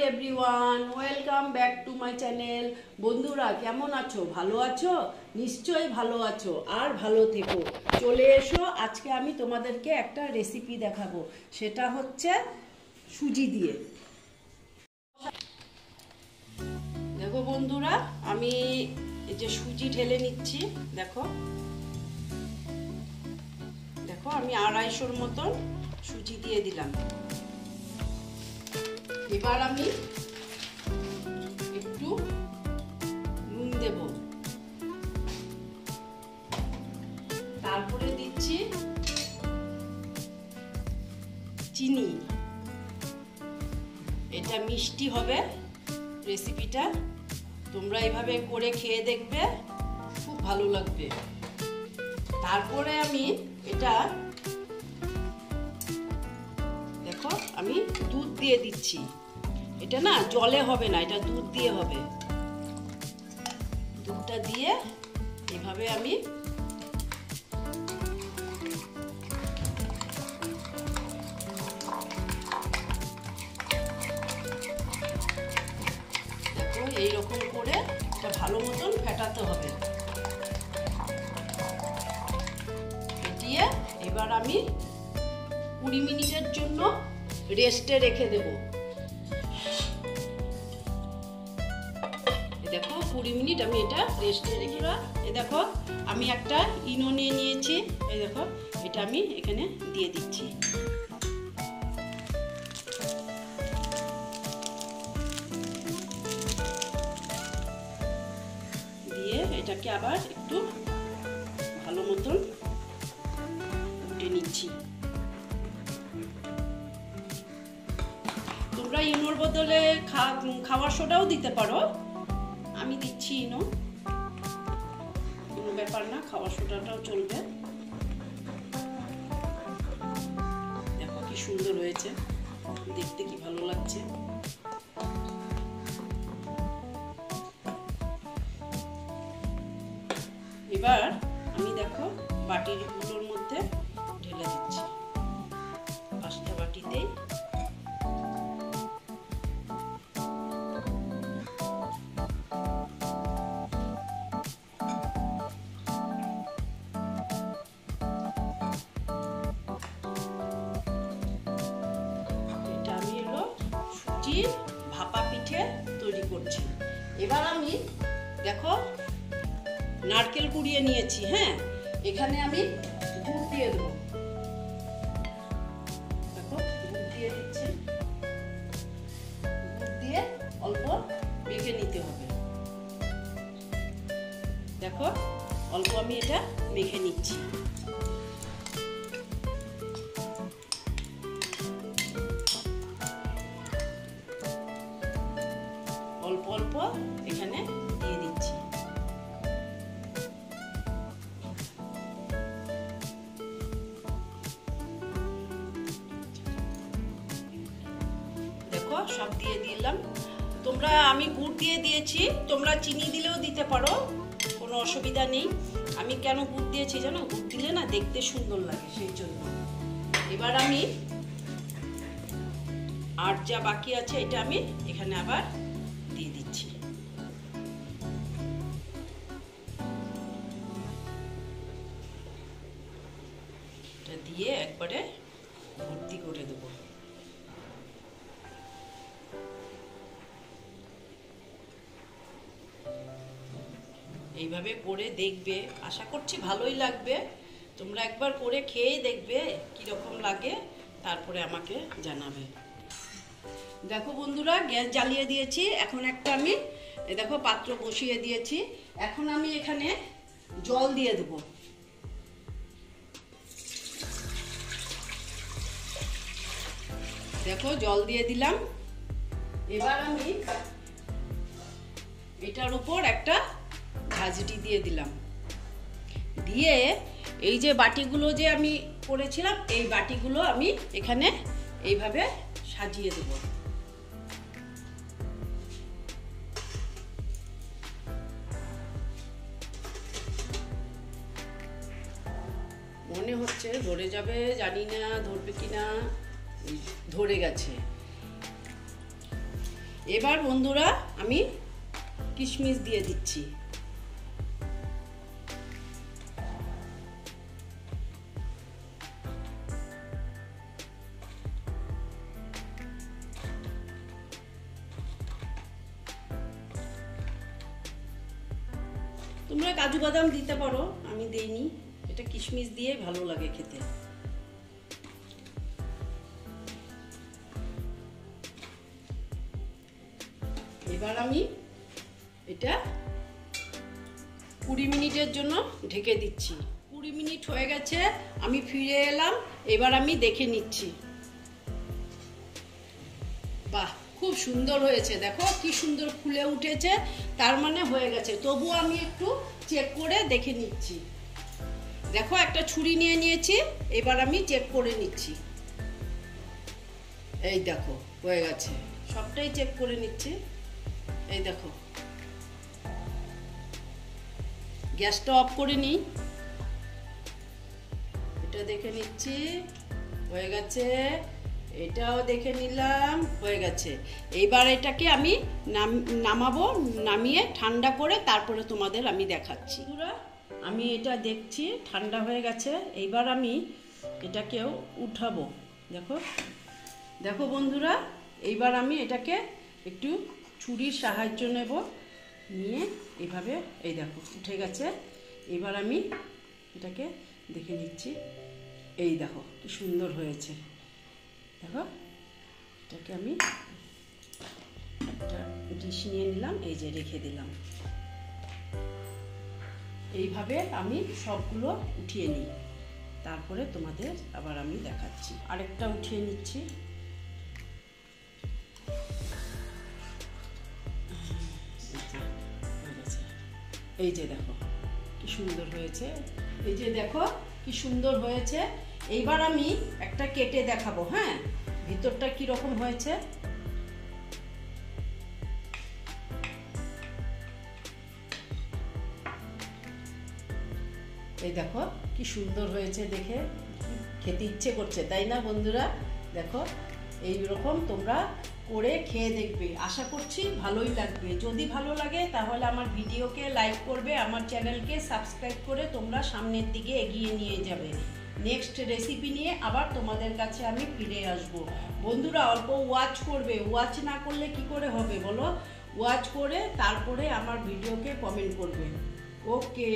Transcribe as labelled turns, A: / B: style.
A: Everyone, welcome back to my channel. বন্ধুরা কেমন আছো? ভালো আছো? নিশ্চয়ই ভালো আছো, আর ভালো থেকো। চলে এসো, আজকে আমি তোমাদেরকে একটা রেসিপি দেখাবো। সেটা হচ্ছে সুজি দিয়ে। দেখো বন্ধুরা, আমি এই যে সুজি ঢেলে নিচ্ছি। দেখো দেখো আমি 250-র মতন সুজি দিয়ে দিলাম। এবার আমি একটু নুন দেব, তারপরে দিচ্ছি চিনি। এটা মিষ্টি হবে রেসিপিটা, তোমরা এইভাবে করে খেয়ে দেখবে, খুব ভালো লাগবে। তারপরে আমি এটা দেখো আমি দুধ দিয়ে দিচ্ছি। এটা না জলে হবে না, এটা দুধ দিয়ে হবে। দুধটা দিয়ে এভাবে আমি দেখো এইরকম করে এটা ভালো মতন ফেটাতে হবে। ফেটিয়ে এবার আমি 20 মিনিটের জন্য রেস্টে রেখে দেব। দেখো 20 মিনিট আমি এটা রেস্টে রেখে, দেখো আমি একটা ইনো নিয়ে নিয়েছি। এই দেখো এটা আমি এখানে দিয়ে দিচ্ছি। দিয়ে এটাকে আবার একটু ভালো মতন উঠে নিচ্ছি। তোমরা ইনোর বদলে খাবার সোডাও দিতে পারো, আমি দিচ্ছি ইনো, কোনো ব্যাপার না, খাবার সোডাটাও চলবে। দেখো কি সুন্দর হয়েছে, দেখতে কি ভালো লাগছে। এবার আমি দেখো বাটিগুলোর মধ্যে ঢেলে দিচ্ছি, 5টা বাটিতেই। সুজির ভাপা পিঠে তৈরি করছি। এবার আমি দেখো নারকেল কুড়িয়ে নিয়েছি। হ্যাঁ, এখানে আমি গুড় দিয়ে দেবো। দেখো গুড় দিয়ে দিচ্ছি। গুড় দিয়ে অল্প মেখে নিতে হবে। দেখো অল্প আমি এটা মেখে নিচ্ছি। অল্প অল্প এখানে দিয়ে দিচ্ছি। দেখো সব দিয়ে দিলাম। তোমরা, আমি গুড় দিয়ে দিয়েছি, তোমরা চিনি দিলেও দিতে পারো, কোনো অসুবিধা নেই। আমি কেন গুড় দিয়েছি জানো? গুড় দিলে না দেখতে সুন্দর লাগে, সেই জন্য। এবার আমি আর যা বাকি আছে এটা আমি এখানে আবার দিয়ে দিচ্ছি। এটা দিয়ে একবারে ভর্তি করে দেব। এইভাবে করে দেখবে, আশা করছি ভালোই লাগবে। তোমরা একবার করে খেয়ে দেখবে কিরকম লাগে, তারপরে আমাকে জানাবে। দেখো বন্ধুরা, গ্যাস জ্বালিয়ে দিয়েছি। এখন একটা আমি দেখো পাত্র বসিয়ে দিয়েছি। এখন আমি এখানে জল দিয়ে দেব। দেখো জল দিয়ে দিলাম। এবার আমি এটার উপর একটা ঝাঁঝরি দিয়ে দিলাম। দিয়ে এই যে বাটিগুলো যে আমি করেছিলাম, এই বাটিগুলো আমি এখানে এইভাবে সাজিয়ে দেব। মনে হচ্ছে ধরে যাবে, জানি না ধরবে কিনা। ধরে গেছে। এবার বন্ধুরা আমি কিশমিশ দিয়ে দিচ্ছি। তোমরা কাজু বাদাম দিতে পারো, আমি দেইনি, এটা কিশমিশ দিয়ে ভালো লাগে খেতে। এবার আমি এটা 20 মিনিটের জন্য ঢেকে দিচ্ছি। 20 মিনিট হয়ে গেছে, আমি ফিরে এলাম। এবার আমি দেখে নিচ্ছি। বাহ, খুব সুন্দর হয়েছে, দেখো কি সুন্দর ফুলে উঠেছে, তার মানে হয়ে গেছে। তবুও আমি একটু চেক করে দেখে নিচ্ছি। দেখো একটা ছুরি নিয়ে নিয়েছি, এবার আমি চেক করে নিচ্ছি। এই দেখো হয়ে গেছে, সবটাই চেক করে নিচ্ছি। এই দেখো, গ্যাসটা অফ করে নিই, এটা দেখে নিচ্ছি, হয়ে গেছে। এটাও দেখে নিলাম, হয়ে গেছে। এইবার এটাকে আমি নামাবো, নামিয়ে ঠান্ডা করে তারপরে তোমাদের আমি দেখাচ্ছি। আমি এটা দেখছি ঠান্ডা হয়ে গেছে। এইবার আমি এটাকেও উঠাবো। দেখো দেখো বন্ধুরা, এইবার আমি এটাকে একটু ছুরির সাহায্য নেব, নিয়ে এইভাবে, এই দেখো উঠে গেছে। এবার আমি এটাকে দেখে নিচ্ছি। এই দেখো কি সুন্দর হয়েছে। দেখো এটাকে আমি একটা ডিশ নিয়ে নিলাম, এই যে রেখে দিলাম। এইভাবে আমি সবগুলো উঠিয়ে নিই, তারপরে তোমাদের আবার আমি দেখাচ্ছি। আরেকটা উঠিয়ে নিচ্ছি। এই যে দেখো কি সুন্দর হয়েছে, এই যে দেখো কি সুন্দর হয়েছে। এইবার আমি একটা কেটে দেখাবো, হ্যাঁ, ভিতরটা কি রকম হয়েছে। এই দেখো কি সুন্দর হয়েছে, দেখে খেতে ইচ্ছে করছে, তাই না বন্ধুরা? দেখো এই রকম তোমরা করে খেয়ে দেখবে, আশা করছি ভালোই লাগবে। যদি ভালো লাগে তাহলে আমার ভিডিওকে লাইক করবে, আমার চ্যানেলকে সাবস্ক্রাইব করে তোমরা সামনের দিকে এগিয়ে নিয়ে যাবে। নেক্সট রেসিপি নিয়ে আবার তোমাদের কাছে আমি ফিরে আসব। বন্ধুরা অল্প ওয়াচ করবে, ওয়াচ না করলে কি করে হবে বলো? ওয়াচ করে তারপরে আমার ভিডিওকে কমেন্ট করবে। ওকে।